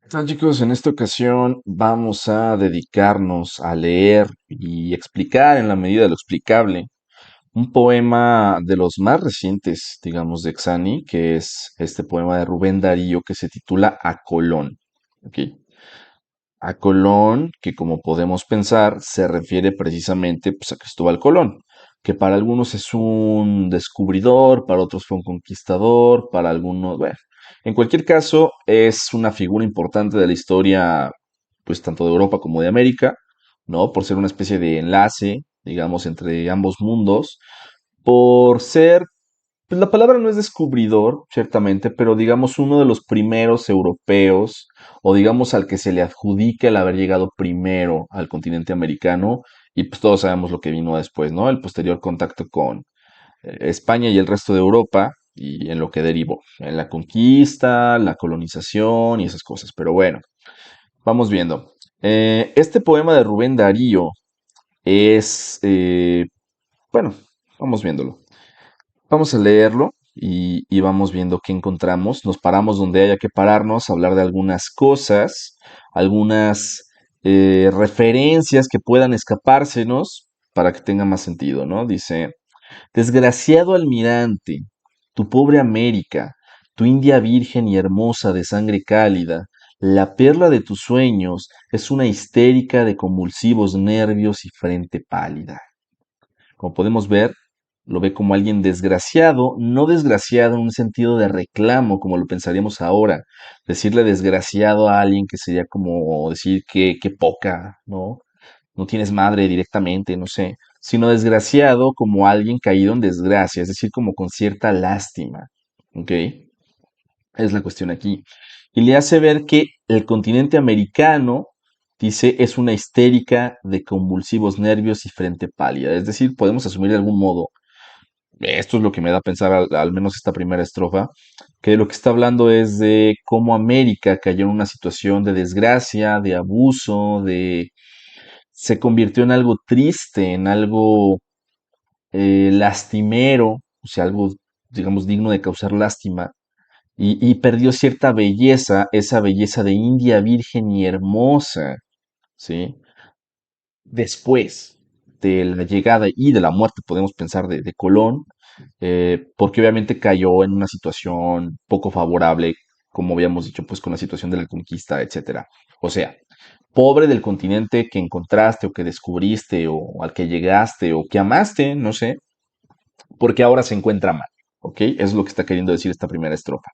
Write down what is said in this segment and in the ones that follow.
Tal, chicos, en esta ocasión vamos a dedicarnos a leer y explicar en la medida de lo explicable un poema de los más recientes, digamos, de Exani, que es este poema de Rubén Darío que se titula A Colón. ¿Ok? A Colón, que como podemos pensar, se refiere precisamente pues, a Cristóbal Colón, que para algunos es un descubridor, para otros fue un conquistador, para algunos, bueno, en cualquier caso es una figura importante de la historia, pues tanto de Europa como de América, ¿no? Por ser una especie de enlace, digamos, entre ambos mundos, por ser pues la palabra no es descubridor, ciertamente, pero digamos uno de los primeros europeos, o digamos al que se le adjudica el haber llegado primero al continente americano, y pues todos sabemos lo que vino después, ¿no? El posterior contacto con España y el resto de Europa, y en lo que derivó, en la conquista, la colonización y esas cosas. Pero bueno, vamos viendo. Este poema de Rubén Darío es, bueno, vamos viéndolo. Vamos a leerlo y vamos viendo qué encontramos. Nos paramos donde haya que pararnos, hablar de algunas cosas, algunas referencias que puedan escapársenos para que tenga más sentido, ¿no? Dice, desgraciado almirante, tu pobre América, tu India virgen y hermosa de sangre cálida, la perla de tus sueños es una histérica de convulsivos nervios y frente pálida. Como podemos ver, lo ve como alguien desgraciado, no desgraciado en un sentido de reclamo, como lo pensaríamos ahora. Decirle desgraciado a alguien que sería como decir que poca, ¿no? No tienes madre directamente, no sé. Sino desgraciado como alguien caído en desgracia, es decir, como con cierta lástima. ¿Ok? Es la cuestión aquí. Y le hace ver que el continente americano, dice, es una histérica de convulsivos nervios y frente pálida. Es decir, podemos asumir de algún modo, esto es lo que me da a pensar al menos esta primera estrofa, que lo que está hablando es de cómo América cayó en una situación de desgracia, de abuso, de... se convirtió en algo triste, en algo lastimero, o sea, algo, digamos, digno de causar lástima y perdió cierta belleza, esa belleza de India virgen y hermosa, ¿sí? Después de la llegada y de la muerte, podemos pensar, de Colón, porque obviamente cayó en una situación poco favorable, como habíamos dicho, pues con la situación de la conquista, etcétera. O sea, pobre del continente que encontraste o que descubriste o al que llegaste o que amaste, no sé, porque ahora se encuentra mal, ¿ok? Es lo que está queriendo decir esta primera estrofa.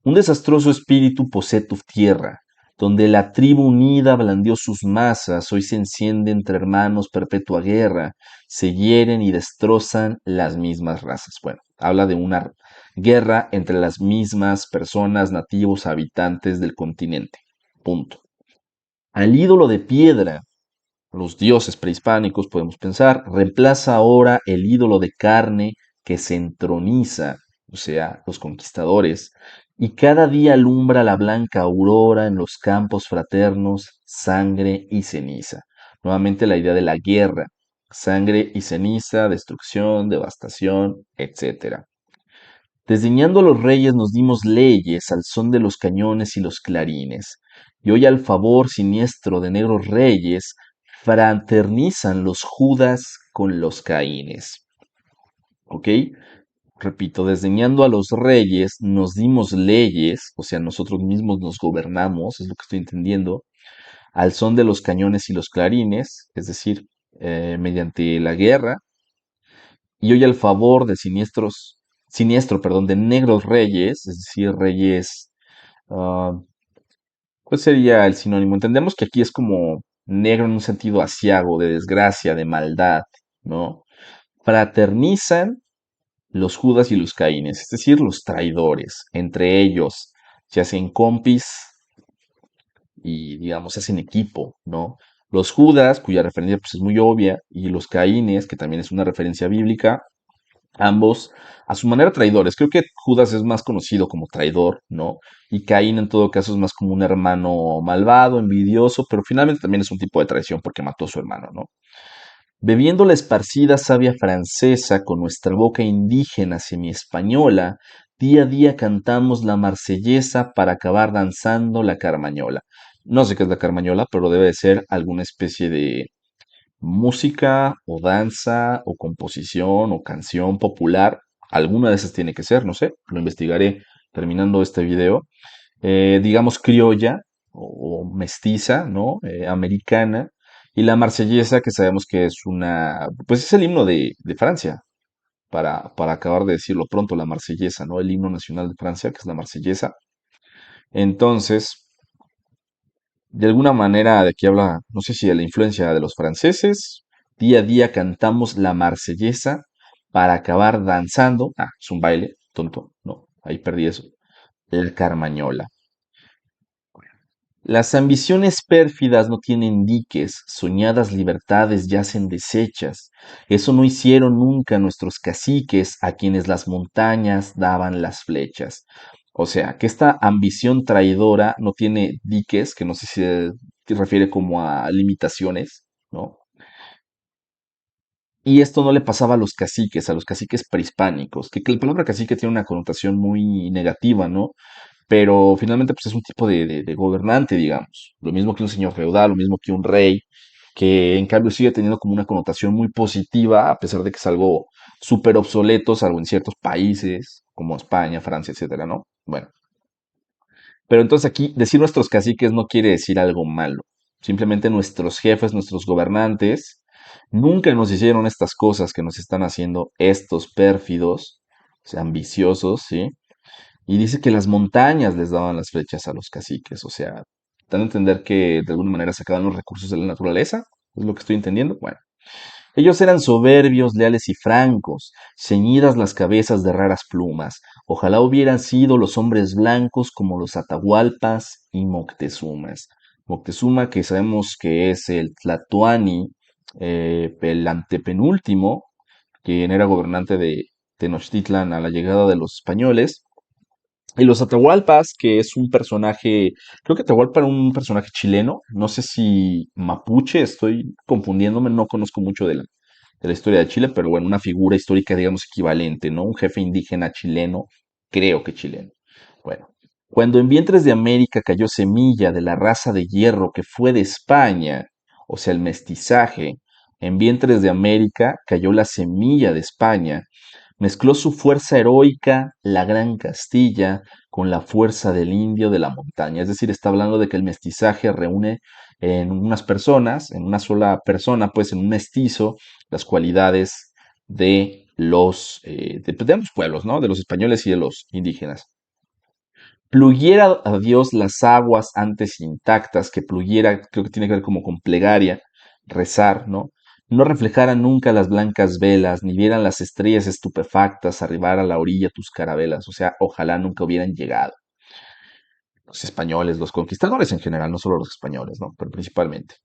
Un desastroso espíritu posee tu tierra, donde la tribu unida blandió sus masas, hoy se enciende entre hermanos perpetua guerra, se hieren y destrozan las mismas razas. Bueno, habla de una guerra entre las mismas personas, nativos, habitantes del continente. Punto. Al ídolo de piedra, los dioses prehispánicos, podemos pensar, reemplaza ahora el ídolo de carne que se entroniza, o sea, los conquistadores, y cada día alumbra la blanca aurora en los campos fraternos, sangre y ceniza. Nuevamente la idea de la guerra, sangre y ceniza, destrucción, devastación, etcétera. Desdeñando a los reyes nos dimos leyes al son de los cañones y los clarines, y hoy al favor siniestro de negros reyes fraternizan los Judas con los Caínes. ¿Ok? Repito, desdeñando a los reyes nos dimos leyes, o sea, nosotros mismos nos gobernamos, es lo que estoy entendiendo, al son de los cañones y los clarines, es decir, mediante la guerra, y hoy al favor de siniestro, de negros reyes, es decir, reyes, ah, ¿cuál sería el sinónimo? Entendemos que aquí es como negro en un sentido aciago, de desgracia, de maldad, ¿no? Fraternizan los Judas y los Caínes, es decir, los traidores. Entre ellos se hacen compis y, digamos, se hacen equipo, ¿no? Los Judas, cuya referencia pues, es muy obvia, y los Caínes, que también es una referencia bíblica, ambos a su manera traidores. Creo que Judas es más conocido como traidor, ¿no? Y Caín en todo caso es más como un hermano malvado, envidioso, pero finalmente también es un tipo de traición porque mató a su hermano, ¿no? Bebiendo la esparcida savia francesa con nuestra boca indígena semi-española, Día a día cantamos la marsellesa para acabar danzando la carmañola. No sé qué es la carmañola, pero debe de ser alguna especie de música o danza o composición o canción popular. Alguna de esas tiene que ser, no sé, lo investigaré terminando este video. Digamos criolla o mestiza, ¿no? Americana. Y la marsellesa, que sabemos que es pues es el himno de Francia, para acabar de decirlo pronto, la marsellesa, ¿no? El himno nacional de Francia, que es la marsellesa. Entonces, de alguna manera, de aquí habla, no sé si de la influencia de los franceses. Día a día cantamos la marsellesa para acabar danzando. Ah, es un baile, tonto, no, ahí perdí eso. La carmañola. Las ambiciones pérfidas no tienen diques, soñadas libertades yacen deshechas. Eso no hicieron nunca nuestros caciques a quienes las montañas daban las flechas. O sea, que esta ambición traidora no tiene diques, que no sé si se refiere como a limitaciones, ¿no? Y esto no le pasaba a los caciques prehispánicos, que la palabra cacique tiene una connotación muy negativa, ¿no? Pero finalmente pues es un tipo de gobernante, digamos. Lo mismo que un señor feudal, lo mismo que un rey, que en cambio sigue teniendo como una connotación muy positiva, a pesar de que es algo súper obsoleto, salvo en ciertos países, como España, Francia, etcétera, ¿no? Bueno, pero entonces aquí decir nuestros caciques no quiere decir algo malo. Simplemente nuestros jefes, nuestros gobernantes, nunca nos hicieron estas cosas que nos están haciendo estos pérfidos, o sea, ambiciosos, ¿sí? Y dice que las montañas les daban las flechas a los caciques, o sea, dan a entender que de alguna manera sacaban los recursos de la naturaleza, es lo que estoy entendiendo. Bueno, ellos eran soberbios, leales y francos, ceñidas las cabezas de raras plumas. Ojalá hubieran sido los hombres blancos como los Atahualpas y Moctezumas. Moctezuma, que sabemos que es el Tlatoani, el antepenúltimo, quien era gobernante de Tenochtitlan a la llegada de los españoles, y los Atahualpas, que es un personaje, creo que Atahualpa era un personaje chileno, no sé si mapuche, estoy confundiéndome, no conozco mucho de la historia de Chile, pero bueno, una figura histórica, digamos, equivalente, ¿no? Un jefe indígena chileno, creo que chileno. Bueno, cuando en vientres de América cayó semilla de la raza de hierro que fue de España, o sea, el mestizaje, en vientres de América cayó la semilla de España. Mezcló su fuerza heroica, la gran Castilla, con la fuerza del indio de la montaña. Es decir, está hablando de que el mestizaje reúne en unas personas, en una sola persona, pues en un mestizo, las cualidades de de ambos pueblos, ¿no? De los españoles y de los indígenas. Pluguiera a Dios las aguas antes intactas, que pluguiera, creo que tiene que ver como con plegaria, rezar, ¿no? No reflejaran nunca las blancas velas, ni vieran las estrellas estupefactas arribar a la orilla tus carabelas, o sea, ojalá nunca hubieran llegado los españoles, los conquistadores en general, no solo los españoles, ¿no? Pero principalmente.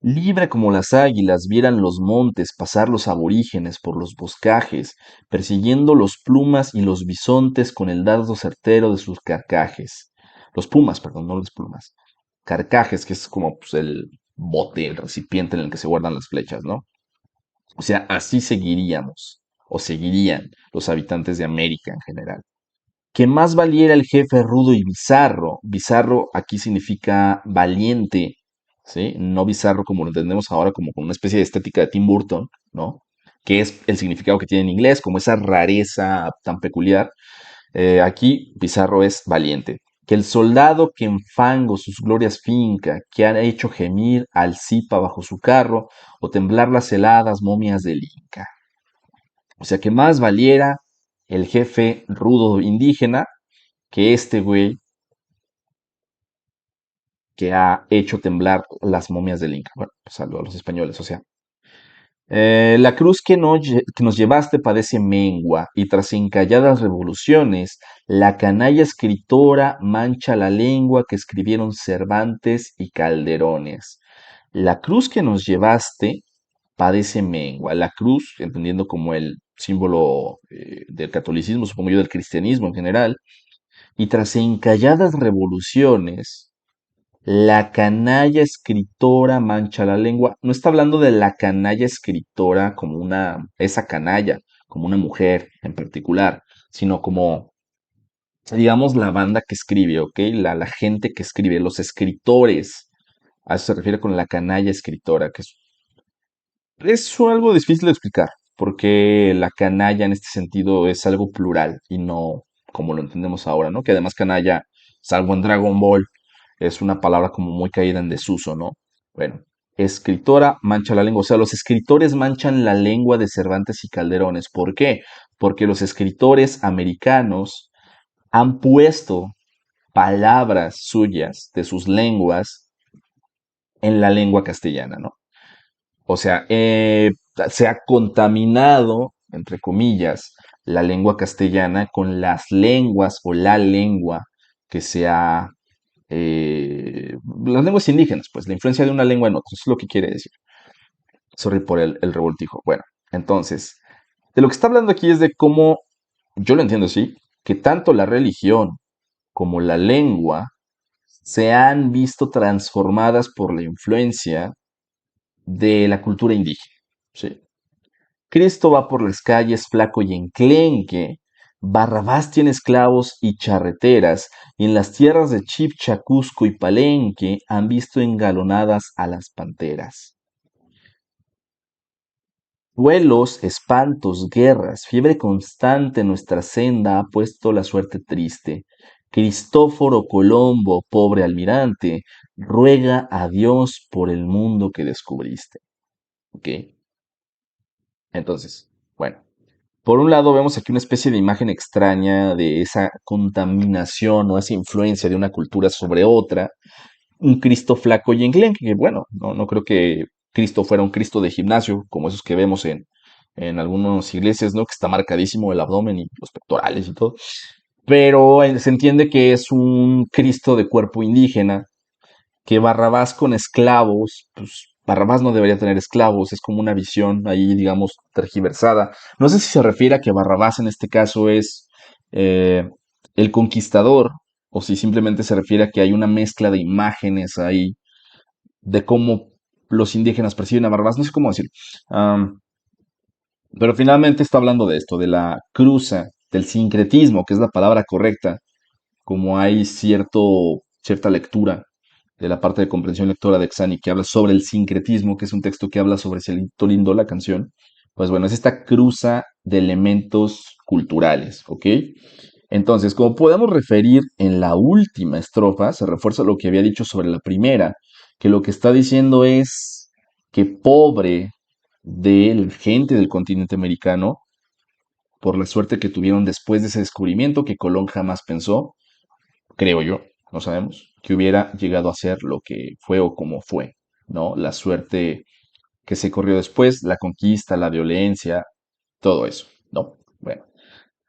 Libre como las águilas, vieran los montes pasar los aborígenes por los boscajes, persiguiendo los plumas y los bisontes con el dardo certero de sus carcajes. Los pumas, perdón, no los plumas. Carcajes, que es como pues, el bote, el recipiente en el que se guardan las flechas, ¿no? O sea, así seguiríamos, o seguirían los habitantes de América en general. Que más valiera el jefe rudo y bizarro. Bizarro aquí significa valiente, ¿sí? No bizarro como lo entendemos ahora, como con una especie de estética de Tim Burton, ¿no? Que es el significado que tiene en inglés, como esa rareza tan peculiar. Aquí bizarro es valiente. Que el soldado que en fango sus glorias finca, que ha hecho gemir al Zipa bajo su carro, o temblar las heladas momias del Inca. O sea, que más valiera el jefe rudo indígena que este güey que ha hecho temblar las momias del Inca. Bueno, pues a los españoles, o sea. La cruz que nos llevaste padece mengua, y tras encalladas revoluciones, la canalla escritora mancha la lengua que escribieron Cervantes y Calderones. La cruz que nos llevaste padece mengua. La cruz, entendiendo como el símbolo del catolicismo, supongo yo del cristianismo en general, y tras encalladas revoluciones, la canalla escritora mancha la lengua. No está hablando de la canalla escritora como esa canalla, como una mujer en particular, sino como digamos, la banda que escribe, ¿ok? La gente que escribe, los escritores. A eso se refiere con la canalla escritora, que es algo difícil de explicar, porque la canalla en este sentido es algo plural y no como lo entendemos ahora, ¿no? Que además canalla, salvo en Dragon Ball, es una palabra como muy caída en desuso, ¿no? Bueno, escritora mancha la lengua, o sea, los escritores manchan la lengua de Cervantes y Calderones. ¿Por qué? Porque los escritores americanos han puesto palabras suyas de sus lenguas en la lengua castellana, ¿no? O sea, se ha contaminado, entre comillas, la lengua castellana con las lenguas o la lengua que se ha... las lenguas indígenas, pues la influencia de una lengua en otra, eso es lo que quiere decir. Sorry por el revoltijo. Bueno, entonces, de lo que está hablando aquí es de cómo, yo lo entiendo así, que tanto la religión como la lengua se han visto transformadas por la influencia de la cultura indígena. ¿Sí? Cristo va por las calles flaco y enclenque. Barrabás tiene esclavos y charreteras, y en las tierras de Chipcha, Cusco y Palenque han visto engalonadas a las panteras. Duelos, espantos, guerras, fiebre constante en nuestra senda ha puesto la suerte triste. Cristóforo Colombo, pobre almirante, ruega a Dios por el mundo que descubriste. ¿Ok? Entonces, bueno. Por un lado, vemos aquí una especie de imagen extraña de esa contaminación o esa influencia de una cultura sobre otra. Un Cristo flaco y enclenque, que bueno, no creo que Cristo fuera un Cristo de gimnasio, como esos que vemos en algunas iglesias, ¿no? Que está marcadísimo el abdomen y los pectorales y todo. Pero se entiende que es un Cristo de cuerpo indígena, que Barrabás con esclavos, pues Barrabás no debería tener esclavos, es como una visión ahí, digamos, tergiversada. No sé si se refiere a que Barrabás en este caso es eh, el conquistador, o si simplemente se refiere a que hay una mezcla de imágenes ahí de cómo los indígenas perciben a Barrabás, no sé cómo decirlo. Am, pero finalmente está hablando de esto, de la cruza, del sincretismo, que es la palabra correcta, como hay cierta lectura de la parte de comprensión lectora de Exani que habla sobre el sincretismo, que es un texto que habla sobre Cielito Lindo, la canción, pues bueno, es esta cruza de elementos culturales, ¿ok? Entonces, como podemos referir en la última estrofa, se refuerza lo que había dicho sobre la primera, que lo que está diciendo es que pobre de la gente del continente americano, por la suerte que tuvieron después de ese descubrimiento que Colón jamás pensó, creo yo, no sabemos, que hubiera llegado a ser lo que fue o como fue, ¿no? La suerte que se corrió después, la conquista, la violencia, todo eso, ¿no? Bueno,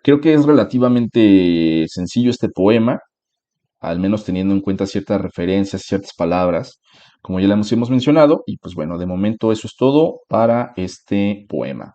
creo que es relativamente sencillo este poema, al menos teniendo en cuenta ciertas referencias, ciertas palabras, como ya hemos mencionado, y pues bueno, de momento eso es todo para este poema.